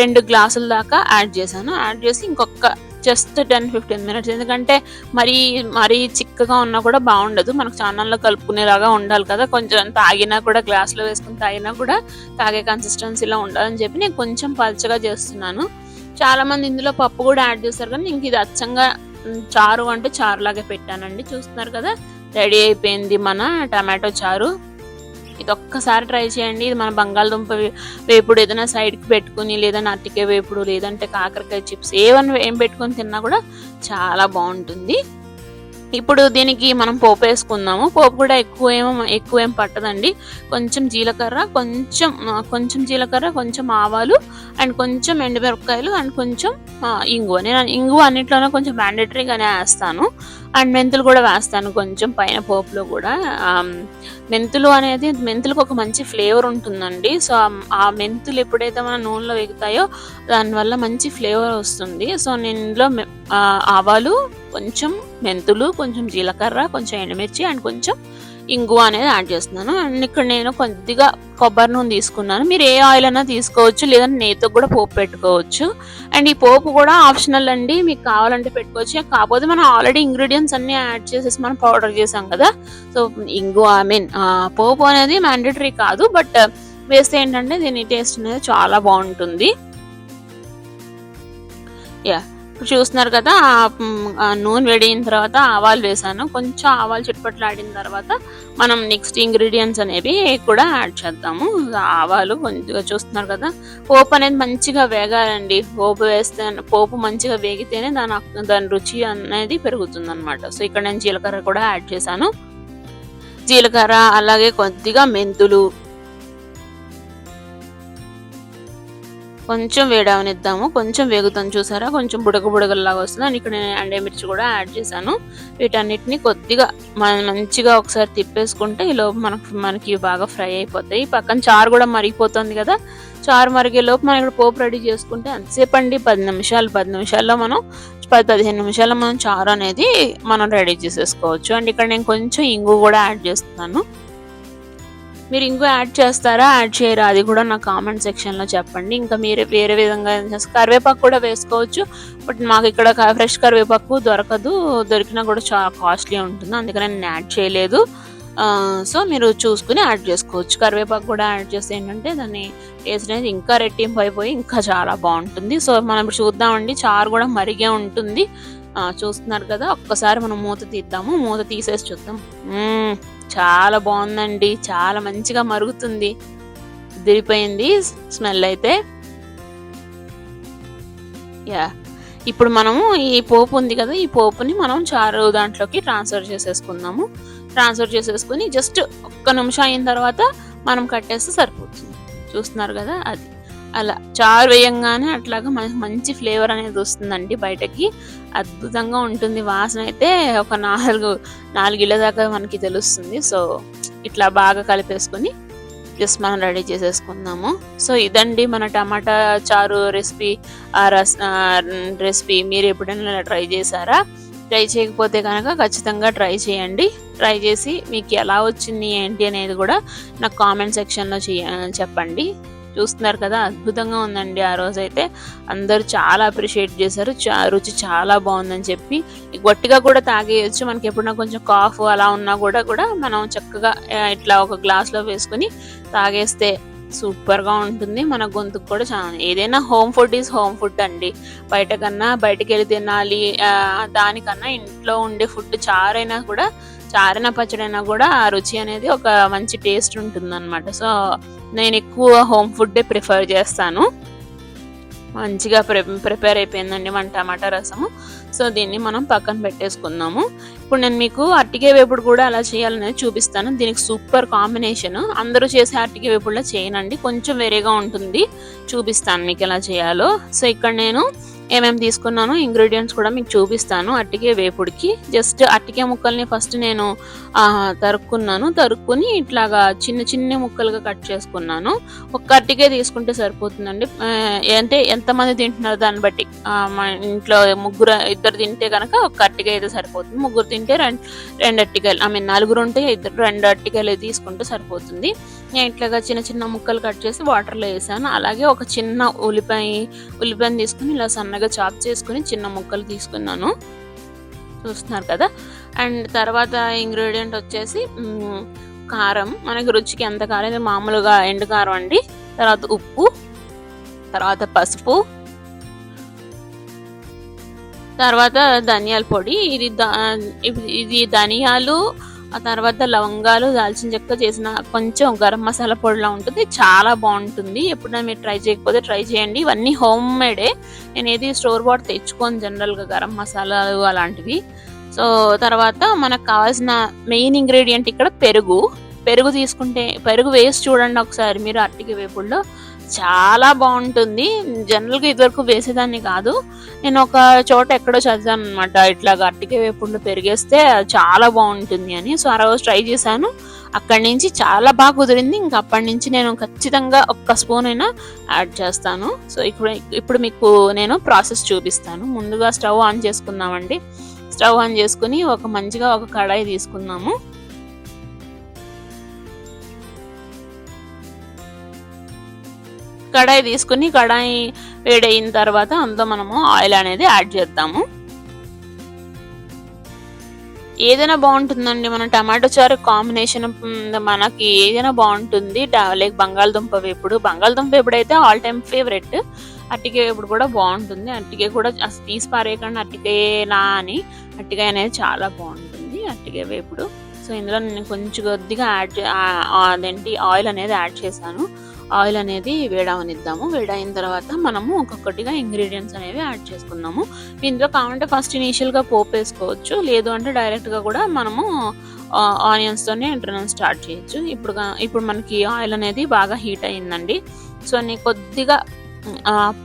2 గ్లాసుల దాకా యాడ్ చేశాను. యాడ్ చేసి ఇంకొక జస్ట్ 10-15 మినిట్స్, ఎందుకంటే మరీ చిక్కగా ఉన్నా కూడా బాగుండదు. మనకు చానల్లో కలుపుకునేలాగా ఉండాలి కదా, కొంచెం తాగినా కూడా గ్లాస్లో వేసుకుని తాగినా కూడా తాగే కన్సిస్టెన్సీలో ఉండాలని చెప్పి నేను కొంచెం పల్చగా చేస్తున్నాను. చాలా మంది ఇందులో పప్పు కూడా యాడ్ చేస్తారు, కానీ ఇంక ఇది అచ్చంగా చారు అంటే చారులాగే పెట్టానండి. చూస్తున్నారు కదా, రెడీ అయిపోయింది మన టమాటో చారు. ఇది ఒక్కసారి ట్రై చేయండి. ఇది మన బంగాళదుంప వేపుడు ఏదైనా సైడ్కి పెట్టుకుని, లేదా అరటికాయ వేపుడు, లేదంటే కాకరకాయ చిప్స్ ఏం పెట్టుకొని తిన్నా కూడా చాలా బాగుంటుంది. ఇప్పుడు దీనికి మనం పోపు వేసుకుందాము. పోపు కూడా ఎక్కువ ఏం పట్టదండి. కొంచెం జీలకర్ర, కొంచెం ఆవాలు, అండ్ కొంచెం ఎండుమిరపకాయలు, అండ్ కొంచెం ఇంగువ. నేను ఇంగువ అన్నిట్లోనే కొంచెం మ్యాండేటరీగానే వేస్తాను. అండ్ మెంతులు కూడా వేస్తాను కొంచెం పైన పోపులో కూడా. మెంతులకు ఒక మంచి ఫ్లేవర్ ఉంటుందండి. సో ఆ మెంతులు ఎప్పుడైతే మన నూనెలో వేగుతాయో దానివల్ల మంచి ఫ్లేవర్ వస్తుంది. సో నేను ఇందులో ఆవాలు, కొంచెం మెంతులు, కొంచెం జీలకర్ర, కొంచెం ఎండుమిర్చి, అండ్ కొంచెం ఇంగువ అనేది యాడ్ చేస్తున్నాను. అండ్ ఇక్కడ నేను కొద్దిగా కొబ్బరి నూనె తీసుకున్నాను. మీరు ఏ ఆయిల్ అయినా తీసుకోవచ్చు, లేదంటే నెయ్యితో కూడా పోపు పెట్టుకోవచ్చు. అండ్ ఈ పోపు కూడా ఆప్షనల్ అండి, మీకు కావాలంటే పెట్టుకోవచ్చు. కాకపోతే మనం ఆల్రెడీ ఇంగ్రీడియంట్స్ అన్ని యాడ్ చేసేసి మనం పౌడర్ చేసాం కదా. సో పోపు అనేది మ్యాండేటరీ కాదు, బట్ వేస్తే ఏంటంటే దీని టేస్ట్ అనేది చాలా బాగుంటుంది. ఇప్పుడు చూస్తున్నారు కదా, నూనె వేడిన తర్వాత ఆవాలు వేసాను. కొంచెం ఆవాలు చిట్పట్లు ఆడిన తర్వాత మనం నెక్స్ట్ ఇంగ్రీడియంట్స్ అనేవి కూడా యాడ్ చేద్దాము. ఆవాలు కొంచెంగా చూస్తున్నారు కదా, పోపు అనేది మంచిగా వేగాలండి. పోపు మంచిగా వేగితేనే దాని రుచి అనేది పెరుగుతుంది అనమాట. సో ఇక్కడ నేను జీలకర్ర కూడా యాడ్ చేశాను. జీలకర్ర, అలాగే కొద్దిగా మెంతులు, కొంచెం వేడవనిద్దాము. కొంచెం వేగుతాను చూసారా, కొంచెం బుడగలాగా వస్తుంది. అని ఇక్కడ నేను ఎండుమిర్చి కూడా యాడ్ చేశాను. వీటన్నిటిని కొద్దిగా మంచిగా ఒకసారి తిప్పేసుకుంటే ఈ లోపు మనకి బాగా ఫ్రై అయిపోతాయి. పక్కన చారు కూడా మరిగిపోతుంది కదా, చారు మరిగే లోపు మనం ఇక్కడ పోపు రెడీ చేసుకుంటే అంతసేపు అండి 10 నిమిషాల్లో మనం 10-15 నిమిషాల్లో మనం చారు అనేది మనం రెడీ చేసేసుకోవచ్చు. అండ్ ఇక్కడ నేను కొంచెం ఇంగు కూడా యాడ్ చేస్తున్నాను. మీరు ఇంకో యాడ్ చేస్తారా, యాడ్ చేయరా, అది కూడా నా కామెంట్ సెక్షన్లో చెప్పండి. ఇంకా మీరు వేరే విధంగా కరివేపాకు కూడా వేసుకోవచ్చు, బట్ మాకు ఇక్కడ ఫ్రెష్ కరివేపాకు దొరకదు. దొరికినా కూడా చాలా కాస్ట్లీ ఉంటుంది, అందుకని నేను యాడ్ చేయలేదు. సో మీరు చూసుకుని యాడ్ చేసుకోవచ్చు. కరివేపాకు కూడా యాడ్ చేస్తే ఏంటంటే దాన్ని టేస్ట్ అనేది ఇంకా రెట్టింపు అయిపోయి ఇంకా చాలా బాగుంటుంది. సో మనం ఇప్పుడు చూద్దామండి, చారు కూడా మరిగే ఉంటుంది. చూస్తున్నారు కదా, ఒక్కసారి మనం మూత తీద్దాము. మూత తీసేసి చూద్దాం. చాలా బాగుందండి, చాలా మంచిగా మరుగుతుంది. దిరిపోయింది స్మెల్ అయితే. ఇప్పుడు మనము ఈ పోపు ఉంది కదా, ఈ పోపుని మనం చారు దాంట్లోకి ట్రాన్స్ఫర్ చేసేసుకుని జస్ట్ 1 నిమిషం అయిన తర్వాత మనం కట్టేస్తే సరిపోతుంది. చూస్తున్నారు కదా, అది అలా చారు వేయంగానే అట్లాగా మనకి మంచి ఫ్లేవర్ అనేది వస్తుందండి బయటకి. అద్భుతంగా ఉంటుంది. వాసన అయితే ఒక 4 ఇళ్ళ దాకా మనకి తెలుస్తుంది. సో ఇట్లా బాగా కలిపేసుకొని జస్ట్ మనం రెడీ చేసేసుకుందాము. సో ఇదండి మన టమాటా చారు రెసిపీ. మీరు ఎప్పుడైనా ట్రై చేశారా? ట్రై చేయకపోతే కనుక ఖచ్చితంగా ట్రై చేయండి. ట్రై చేసి మీకు ఎలా వచ్చింది ఏంటి అనేది కూడా నాకు కామెంట్ సెక్షన్లో చెప్పండి. చూస్తున్నారు కదా, అద్భుతంగా ఉందండి. ఆ రోజైతే అందరూ చాలా అప్రిషియేట్ చేశారు. రుచి చాలా బాగుందని చెప్పి. గట్టిగా కూడా తాగేయచ్చు. మనకి ఎప్పుడైనా కొంచెం కాఫ్ అలా ఉన్నా కూడా మనం చక్కగా ఇట్లా ఒక గ్లాస్లో వేసుకుని తాగేస్తే సూపర్గా ఉంటుంది. మన గొంతుకు కూడా చాలా, ఏదైనా home food is home food అండి. బయట కన్నా బయటకు వెళ్ళి తినాలి దానికన్నా ఇంట్లో ఉండే ఫుడ్ చారైనా పచ్చడైనా కూడా ఆ రుచి అనేది ఒక మంచి టేస్ట్ ఉంటుందన్నమాట. సో నేను ఎక్కువ హోమ్ ఫుడ్డే ప్రిఫర్ చేస్తాను. మంచిగా ప్రిపేర్ అయిపోయిందండి మన టమాటా రసము. సో దీన్ని మనం పక్కన పెట్టేసుకుందాము. ఇప్పుడు నేను మీకు అరటికాయ వేపుడు కూడా ఎలా చేయాలనేది చూపిస్తాను. దీనికి సూపర్ కాంబినేషన్. అందరూ చేసే అరటికాయ వేపుడులో చేయనండి, కొంచెం వేరేగా ఉంటుంది. చూపిస్తాను మీకు ఎలా చేయాలో. సో ఇక్కడ నేను ఏమేమి తీసుకున్నానో ఇంగ్రీడియంట్స్ కూడా మీకు చూపిస్తాను. అరటికాయ వేపుడికి జస్ట్ అరటికాయ ముక్కల్ని ఫస్ట్ నేను తరుక్కుని ఇట్లాగా చిన్న చిన్న ముక్కలుగా కట్ చేసుకున్నాను. ఒక అరటికాయ తీసుకుంటే సరిపోతుందండి. అంటే ఎంతమంది తింటున్నారు దాన్ని బట్టి. మా ఇంట్లో ఇద్దరు తింటే కనుక ఒక అరటికాయ అయితే సరిపోతుంది. ముగ్గురు తింటే రెండు అరటికాయలు, నలుగురు ఉంటే రెండు అరటికాయలు తీసుకుంటే సరిపోతుంది. నేను ఇట్లాగా చిన్న చిన్న ముక్కలు కట్ చేసి వాటర్లో వేసాను. అలాగే ఒక చిన్న ఉల్లిపాయని తీసుకుని ఇలా సన్నగా చాప్ చేసుకుని చిన్న ముక్కలు తీసుకున్నాను. చూస్తున్నారు కదా. అండ్ తర్వాత ఇంగ్రీడియంట్ వచ్చేసి కారం. మనకి రుచికి ఎంత కారం, ఇది మామూలుగా ఎండు కారం అండి. తర్వాత ఉప్పు, తర్వాత పసుపు, తర్వాత ధనియాల పొడి. ఇది ధనియాలు, ఆ తర్వాత లవంగాలు, దాల్చిన చెక్క చేసిన కొంచెం గరం మసాలా పొడిలా ఉంటుంది. చాలా బాగుంటుంది. ఎప్పుడైనా మీరు ట్రై చేయకపోతే ట్రై చేయండి. ఇవన్నీ హోమ్ మేడే. నేను ఏది స్టోర్ బాట్ తెచ్చుకోను జనరల్గా గరం మసాలాలు అలాంటివి. సో తర్వాత మనకు కావాల్సిన మెయిన్ ఇంగ్రీడియంట్ ఇక్కడ పెరుగు తీసుకుంటే పెరుగు వేసి చూడండి ఒకసారి మీరు అరటికాయ వేపుడులో. చాలా బాగుంటుంది. జనరల్గా ఇదివరకు వేసేదాన్ని కాదు. నేను ఒక చోట ఎక్కడో చదివాను అనమాట, ఇట్లాగా అరటికాయ వేపుడులో పెరిగేస్తే చాలా బాగుంటుంది అని. సో ఆ రోజు ట్రై చేశాను. అక్కడి నుంచి చాలా బాగా కుదిరింది. ఇంకా అప్పటి నుంచి నేను ఖచ్చితంగా ఒక్క స్పూన్ అయినా యాడ్ చేస్తాను. సో ఇప్పుడు మీకు నేను ప్రాసెస్ చూపిస్తాను. ముందుగా స్టవ్ ఆన్ చేసుకుందామండి. స్టవ్ ఆన్ చేసుకుని మంచిగా ఒక కడాయి తీసుకుందాము. కడాయి తీసుకుని కడాయి వేడైన తర్వాత అందులో మనము ఆయిల్ అనేది యాడ్ చేద్దాము. ఏదైనా బాగుంటుందండి. మన టమాటో చారు కాంబినేషన్ మనకి ఏదైనా బాగుంటుంది. లైక్ బంగాళదుంప వేపుడు అయితే ఆల్ టైమ్ ఫేవరెట్. అరటికాయ వేపుడు కూడా బాగుంటుంది. అరటికాయ కూడా అసలు తీసి పారేయకుండా అరటికాయనా అని, అరటికాయ అనేది చాలా బాగుంటుంది అరటికాయ వేపుడు. సో ఇందులో నేను కొంచెం కొద్దిగా ఆయిల్ అనేది యాడ్ చేశాను. ఆయిల్ అనేది వేడవనిద్దాము. వేడైన తర్వాత మనము ఒక్కొక్కటిగా ఇంగ్రీడియంట్స్ అనేవి యాడ్ చేసుకుందాము. ఇందులో కావాలంటే ఫస్ట్ ఇనీషియల్గా పోపు వేసుకోవచ్చు, లేదు అంటే డైరెక్ట్గా కూడా మనము ఆనియన్స్తోనే స్టార్ట్ చేయొచ్చు. ఇప్పుడు మనకి ఆయిల్ అనేది బాగా హీట్ అయిందండి. సో నేను కొద్దిగా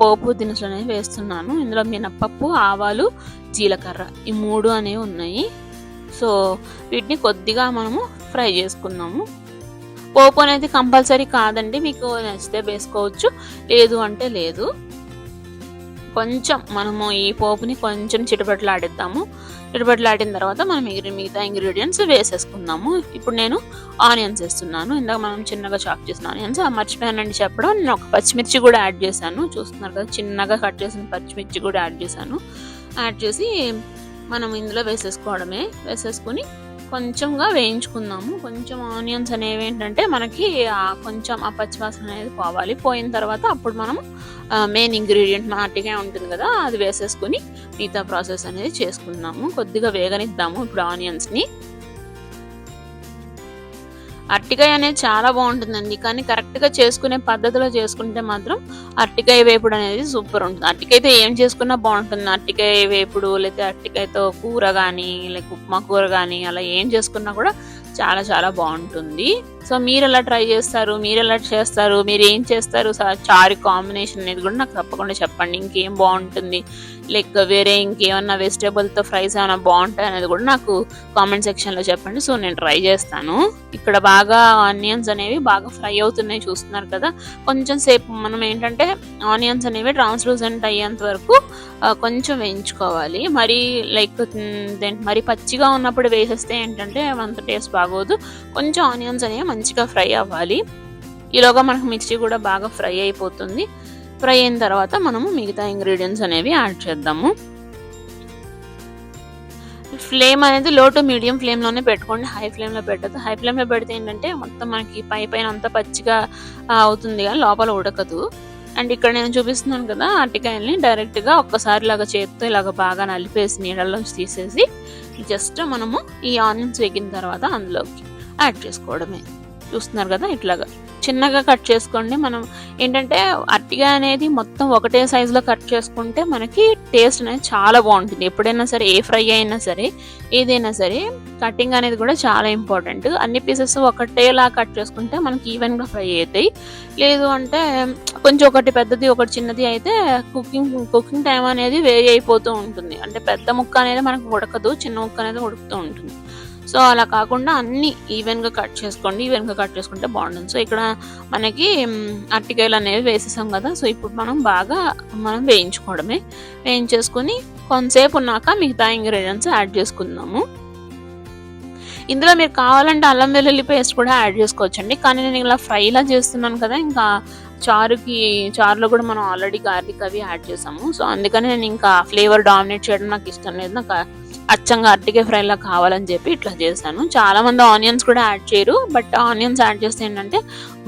పోపు దినుసులు అనేవి వేస్తున్నాను. ఇందులో మినపప్పు, ఆవాలు, జీలకర్ర ఈ 3 అనేవి ఉన్నాయి. సో వీటిని కొద్దిగా మనము ఫ్రై చేసుకుందాము. పోపు అనేది కంపల్సరీ కాదండి, మీకు నచ్చితే వేసుకోవచ్చు, లేదు అంటే లేదు. కొంచెం మనము ఈ పోపుని కొంచెం చిటపట్లాడిద్దాము. చిటపట్లాడిన తర్వాత మనం మిగతా ఇంగ్రీడియంట్స్ వేసేసుకుందాము. ఇప్పుడు నేను ఆనియన్స్ వేస్తున్నాను. ఇందాక మనం చిన్నగా చాప్ చేసిన ఆనియన్స్. మర్చిపోయానండి చెప్పడం, నేను ఒక పచ్చిమిర్చి కూడా యాడ్ చేశాను. చూస్తున్నారు కదా, చిన్నగా కట్ చేసిన పచ్చిమిర్చి కూడా యాడ్ చేశాను. యాడ్ చేసి మనం ఇందులో వేసేసుకుని కొంచెంగా వేయించుకుందాము. కొంచెం ఆనియన్స్ అనేవి ఏంటంటే మనకి కొంచెం ఆ పచ్చివాసన అనేది పోవాలి. పోయిన తర్వాత అప్పుడు మనం మెయిన్ ఇంగ్రీడియంట్ మన అరటికాయ ఉంటుంది కదా, అది వేసేసుకుని మిగతా ప్రాసెస్ అనేది చేసుకుందాము. కొద్దిగా వేగనిద్దాము ఇప్పుడు ఆనియన్స్ని. అరటికాయ అనేది చాలా బాగుంటుందండి, కానీ కరెక్ట్గా చేసుకునే పద్ధతిలో చేసుకుంటే మాత్రం అరటికాయ వేపుడు అనేది సూపర్ ఉంటుంది. అరటికాయతో ఏం చేసుకున్నా బాగుంటుంది. అరటికాయ వేపుడు, లేకపోతే అరటికాయతో కూర కానీ, లేక ఉప్మా కూర కానీ, అలా ఏం చేసుకున్నా కూడా చాలా చాలా బాగుంటుంది. సో మీరు ఎలా ట్రై చేస్తారు, మీరు ఏం చేస్తారు, చారు కాంబినేషన్ అనేది కూడా నాకు తప్పకుండా చెప్పండి. ఇంకేం బాగుంటుంది, లైక్ వేరే ఇంకేమన్నా వెజిటేబుల్తో ఫ్రైస్ ఏమైనా బాగుంటాయి అనేది కూడా నాకు కామెంట్ సెక్షన్లో చెప్పండి. సో నేను ట్రై చేస్తాను. ఇక్కడ బాగా ఆనియన్స్ అనేవి బాగా ఫ్రై అవుతున్నాయి, చూస్తున్నారు కదా. కొంచెం సేపు మనం ఏంటంటే ఆనియన్స్ అనేవి ట్రాన్స్లూసెంట్ అయ్యేంత వరకు కొంచెం వేయించుకోవాలి. మరి పచ్చిగా ఉన్నప్పుడు వేసేస్తే ఏంటంటే అంత టేస్ట్ బాగోదు. కొంచెం ఆనియన్స్ అనేవి మంచిగా ఫ్రై అవ్వాలి. ఈలోగా మనకు మిర్చి కూడా బాగా ఫ్రై అయిపోతుంది. ఫ్రై అయిన తర్వాత మనము మిగతా ఇంగ్రీడియంట్స్ అనేవి యాడ్ చేద్దాము. ఫ్లేమ్ అనేది లో టు మీడియం ఫ్లేమ్లోనే పెట్టుకోండి, హై ఫ్లేమ్లో పెట్టద్దు. హై ఫ్లేమ్లో పెడితే ఏంటంటే మొత్తం మనకి పైన అంతా పచ్చిగా అవుతుంది కానీ లోపల ఉడకదు. అండ్ ఇక్కడ నేను చూపిస్తున్నాను కదా, అరటికాయల్ని డైరెక్ట్గా ఒక్కసారి ఇలాగా చేతితో ఇలాగ బాగా నలిపేసి నీళ్ళలోంచి తీసేసి జస్ట్ మనము ఈ ఆనియన్స్ వేగిన తర్వాత అందులోకి యాడ్ చేసుకోవడమే. చూస్తున్నారు కదా, ఇట్లాగా చిన్నగా కట్ చేసుకోండి. మనం ఏంటంటే అరటికాయ అనేది మొత్తం ఒకటే సైజులో కట్ చేసుకుంటే మనకి టేస్ట్ అనేది చాలా బాగుంటుంది. ఎప్పుడైనా సరే ఏ ఫ్రై అయినా సరే ఏదైనా సరే కటింగ్ అనేది కూడా చాలా ఇంపార్టెంట్. అన్ని పీసెస్ ఒకటేలా కట్ చేసుకుంటే మనకి ఈవెన్గా ఫ్రై అవుతాయి. లేదు అంటే కొంచెం ఒకటి పెద్దది ఒకటి చిన్నది అయితే కుకింగ్ టైం అనేది వేరీ అయిపోతూ ఉంటుంది. అంటే పెద్ద ముక్క అనేది మనకు ఉడకదు, చిన్న ముక్క అనేది ఉడుకుతూ ఉంటుంది. సో అలా కాకుండా అన్నీ ఈవెన్గా కట్ చేసుకోండి. ఈవెన్గా కట్ చేసుకుంటే బాగుంటుంది. సో ఇక్కడ మనకి అరటికాయలు అనేవి వేసేసాం కదా, సో ఇప్పుడు మనం వేయించుకోవడమే. వేయించేసుకొని కొంతసేపు ఉన్నాక మిగతా ఇంగ్రీడియంట్స్ యాడ్ చేసుకుందాము. ఇందులో మీరు కావాలంటే అల్లం వెల్లుల్లి పేస్ట్ కూడా యాడ్ చేసుకోవచ్చండి, కానీ నేను ఇలా ఫ్రైలా చేస్తున్నాను కదా, ఇంకా చారులో కూడా మనం ఆల్రెడీ గార్లిక్ అవి యాడ్ చేసాము. సో అందుకని నేను ఇంకా ఫ్లేవర్ డామినేట్ చేయడం నాకు ఇష్టం లేదు. నాకు అచ్చంగా అరటికాయ ఫ్రైలా కావాలని చెప్పి ఇట్లా చేశాను. చాలా మంది ఆనియన్స్ కూడా యాడ్ చేయరు, బట్ ఆనియన్స్ యాడ్ చేస్తే ఏంటంటే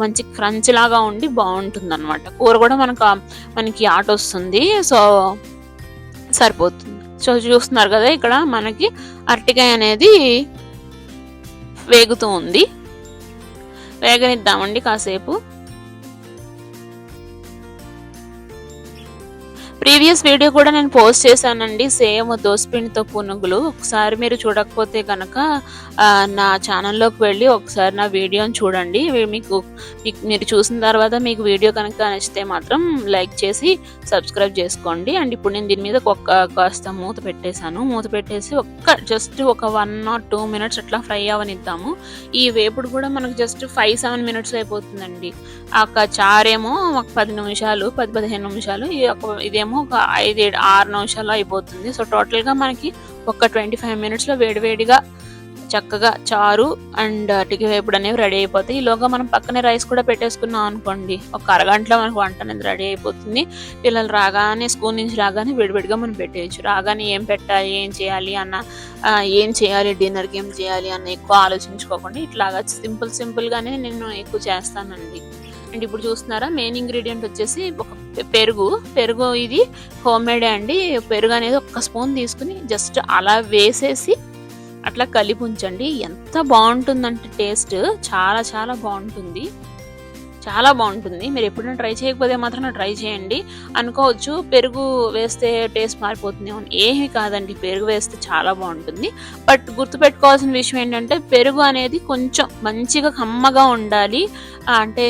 మంచి క్రంచ్ లాగా ఉండి బాగుంటుంది అనమాట. కూర కూడా మనకి ఆట వస్తుంది. సో సరిపోతుంది. సో చూస్తున్నారు కదా, ఇక్కడ మనకి అరటికాయ అనేది వేగుతూ ఉంది. వేగనిద్దామండి కాసేపు. ప్రీవియస్ వీడియో కూడా నేను పోస్ట్ చేశానండి, సేమ్ దోసపిండితో పునుగులు. ఒకసారి మీరు చూడకపోతే కనుక నా ఛానల్లోకి వెళ్ళి ఒకసారి నా వీడియోని చూడండి. మీరు చూసిన తర్వాత మీకు వీడియో కనుక నచ్చితే మాత్రం లైక్ చేసి సబ్స్క్రైబ్ చేసుకోండి. అండ్ ఇప్పుడు నేను దీని మీద కాస్త మూత పెట్టేశాను. మూత పెట్టేసి జస్ట్ ఒక 1 or 2 minutes అట్లా ఫ్రై అవనిద్దాము. ఈ వేపుడు కూడా మనకు జస్ట్ 5-7 minutes అయిపోతుందండి. చారేమో ఒక 10-15 నిమిషాలు, ఇదేమో ఒక 5-6 నిమిషాలు అయిపోతుంది. సో టోటల్గా మనకి ఒక 25 minutesలో వేడివేడిగా చక్కగా చారు అండ్ అరటికాయ వేపుడు అనేవి రెడీ అయిపోతాయి. ఈలోగా మనం పక్కనే రైస్ కూడా పెట్టేసుకున్నాం అనుకోండి, ఒక అరగంటలో మనకు వంట అనేది రెడీ అయిపోతుంది. పిల్లలు రాగానే స్కూల్ నుంచి రాగానే విడివిడిగా మనం పెట్టేయచ్చు. రాగానే ఏం పెట్టాలి, ఏం చేయాలి డిన్నర్కి ఏం చేయాలి అన్న ఎక్కువ ఆలోచించుకోకుండా ఇట్లాగా సింపుల్గానే నేను ఎక్కువ చేస్తానండి. అండ్ ఇప్పుడు చూస్తున్నారా, మెయిన్ ఇంగ్రీడియంట్ వచ్చేసి ఒక పెరుగు. ఇది హోమ్ మేడే అండి. పెరుగు అనేది 1 స్పూన్ తీసుకుని జస్ట్ అలా వేసేసి అట్లా కలిపి ఉంచండి. ఎంత బాగుంటుందంటే టేస్ట్ చాలా చాలా బాగుంటుంది. మీరు ఎప్పుడైనా ట్రై చేయకపోతే మాత్రం ట్రై చేయండి. అనుకోవచ్చు పెరుగు వేస్తే టేస్ట్ మారిపోతుంది, ఏమీ కాదండి, పెరుగు వేస్తే చాలా బాగుంటుంది. బట్ గుర్తుపెట్టుకోవాల్సిన విషయం ఏంటంటే పెరుగు అనేది కొంచెం మంచిగా కమ్మగా ఉండాలి. అంటే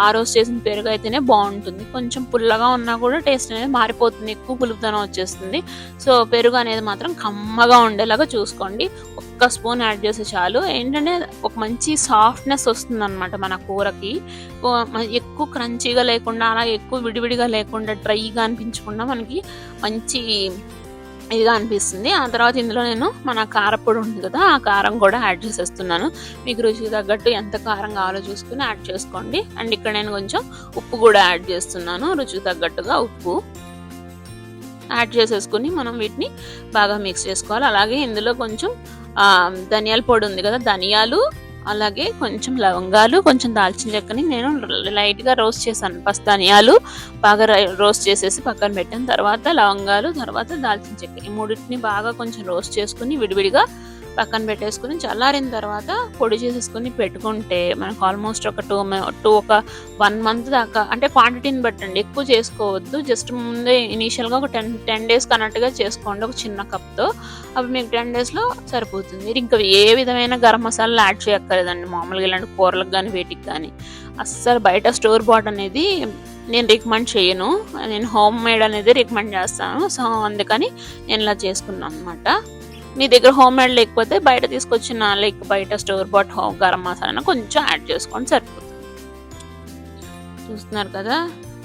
ఆ రోజు చేసిన పెరుగు అయితేనే బాగుంటుంది. కొంచెం పుల్లగా ఉన్నా కూడా టేస్ట్ అనేది మారిపోతుంది, ఎక్కువ పులుపుతనం వచ్చేస్తుంది. సో పెరుగు అనేది మాత్రం కమ్మగా ఉండేలాగా చూసుకోండి. 1 స్పూన్ యాడ్ చేస్తే చాలు. ఏంటంటే ఒక మంచి సాఫ్ట్నెస్ వస్తుంది అనమాట మన కూరకి. ఎక్కువ క్రంచీగా లేకుండా, అలాగే ఎక్కువ విడివిడిగా లేకుండా, డ్రైగా అనిపించకుండా మనకి మంచి ఇదిగా అనిపిస్తుంది. ఆ తర్వాత ఇందులో నేను మన కారపొడి ఉంది కదా, ఆ కారం కూడా యాడ్ చేసేస్తున్నాను. మీకు రుచికి తగ్గట్టు ఎంత కారం కావాలో చూసుకుని యాడ్ చేసుకోండి. అండ్ ఇక్కడ నేను కొంచెం ఉప్పు కూడా యాడ్ చేస్తున్నాను. రుచికి తగ్గట్టుగా ఉప్పు యాడ్ చేసేసుకుని మనం వీటిని బాగా మిక్స్ చేసుకోవాలి. అలాగే ఇందులో కొంచెం ధనియాల పొడి ఉంది కదా, ధనియాలు, అలాగే కొంచెం లవంగాలు, కొంచెం దాల్చిన చెక్కని నేను లైట్గా రోస్ట్ చేశాను. ఫస్ట్ ధనియాలు బాగా రోస్ట్ చేసేసి పక్కన పెట్టాను. తర్వాత లవంగాలు, తర్వాత దాల్చిన చెక్క, ఈ మూడింటిని బాగా కొంచెం రోస్ట్ చేసుకుని విడివిడిగా పక్కన పెట్టేసుకుని చల్లారిన తర్వాత పొడి చేసేసుకుని పెట్టుకుంటే మనకు ఆల్మోస్ట్ ఒక 1 month దాకా, అంటే క్వాంటిటీని బట్టండి, ఎక్కువ చేసుకోవద్దు. జస్ట్ ముందే ఇనీషియల్గా ఒక 10 days అన్నట్టుగా చేసుకోండి ఒక చిన్న కప్తో. అప్పుడు మీకు 10 daysలో సరిపోతుంది. ఇంకా ఏ విధమైన గరం మసాలా యాడ్ చేయక్కర్లేదండి. మామూలుగా ఇలాంటి కూరలకు కానీ వేటికి కానీ అస్సలు బయట స్టోర్ బాట్ అనేది నేను రికమెండ్ చేయను. నేను హోమ్ మేడ్ అనేది రికమెండ్ చేస్తాను. సో అందుకని నేను ఇలా చేసుకున్నాను అనమాట. మీ దగ్గర హోమ్ మేడ్ లేకపోతే బయట తీసుకొచ్చిన బయట స్టోర్ బాట్ గరం మసాలా కొంచెం యాడ్ చేసుకొని సరిపోతుంది. చూస్తున్నారు కదా,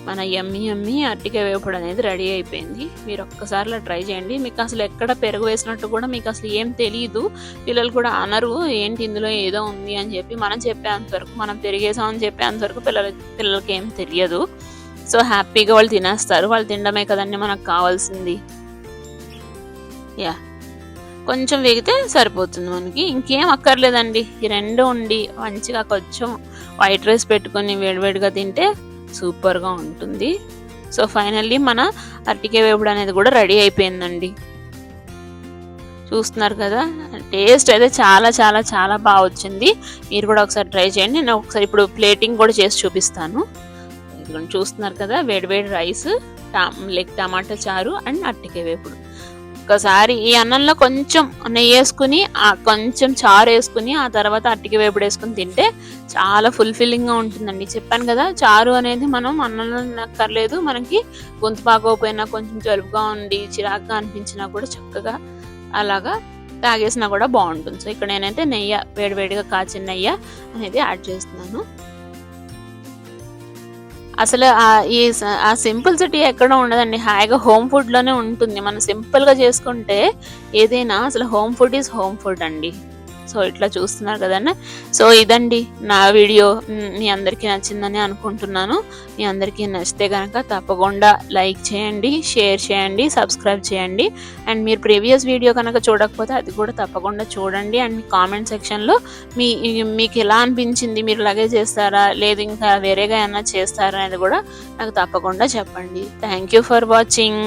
మన యమ్మీ యమ్మీ అరటికాయ వేపుడు అనేది రెడీ అయిపోయింది. మీరు ఒక్కసారిలో ట్రై చేయండి. మీకు అసలు ఎక్కడ పెరుగు వేసినట్టు కూడా మీకు అసలు ఏం తెలియదు. పిల్లలు కూడా అనరు ఏంటి ఇందులో ఏదో ఉంది అని చెప్పి. మనం చెప్పేంతవరకు, మనం పెరిగేసామని చెప్పేంతవరకు పిల్లలకి ఏం తెలియదు. సో హ్యాపీగా వాళ్ళు తినేస్తారు. వాళ్ళు తినడమే కదండి మనకు కావాల్సింది. యా, కొంచెం వేగితే సరిపోతుంది మనకి, ఇంకేం అక్కర్లేదండి. ఈ రెండు ఉండి మంచిగా కొంచెం వైట్ రైస్ పెట్టుకొని వేడివేడిగా తింటే సూపర్గా ఉంటుంది. సో ఫైనల్లీ మన అరటికాయ వేపుడు అనేది కూడా రెడీ అయిపోయిందండి. చూస్తున్నారు కదా, టేస్ట్ అయితే చాలా చాలా చాలా బాగా వచ్చింది. మీరు కూడా ఒకసారి ట్రై చేయండి. నేను ఒకసారి ఇప్పుడు ప్లేటింగ్ కూడా చేసి చూపిస్తాను. చూస్తున్నారు కదా, వేడివేడి రైస్, టమాటా చారు అండ్ అరటికాయ వేపుడు. ఒకసారి ఈ అన్నంలో కొంచెం నెయ్యి వేసుకుని, కొంచెం చారు వేసుకుని, ఆ తర్వాత అరటికాయ వేపుడు వేసుకుని తింటే చాలా ఫుల్ఫిల్లింగ్గా ఉంటుందండి. చెప్పాను కదా, చారు అనేది మనం అన్నంలో నక్కర్లేదు. మనకి గొంతు బాగోపోయినా, కొంచెం జలుబుగా ఉండి చిరాకుగా అనిపించినా కూడా చక్కగా అలాగా తాగేసినా కూడా బాగుంటుంది. సో ఇక్కడ నేనైతే నెయ్యి, వేడివేడిగా కాచిన నెయ్యి అనేది యాడ్ చేస్తున్నాను. అసలు ఆ సింపుల్సిటీ ఎక్కడ ఉండదండి. హాయిగా హోమ్ ఫుడ్లోనే ఉంటుంది. మనం సింపుల్గా చేసుకుంటే ఏదైనా అసలు home food is home food అండి. సో ఇట్లా చూస్తున్నారు కదండి. సో ఇదండి నా వీడియో. మీ అందరికీ నచ్చిందని అనుకుంటున్నాను. మీ అందరికీ నచ్చితే కనుక తప్పకుండా లైక్ చేయండి, షేర్ చేయండి, సబ్స్క్రైబ్ చేయండి. అండ్ మీరు ప్రీవియస్ వీడియో కనుక చూడకపోతే అది కూడా తప్పకుండా చూడండి. అండ్ మీ కామెంట్ సెక్షన్లో మీకు ఎలా అనిపించింది, మీరు ఇలాగే చేస్తారా లేదు ఇంకా వేరేగా ఏమైనా చేస్తారా అనేది కూడా నాకు తప్పకుండా చెప్పండి. Thank you for watching.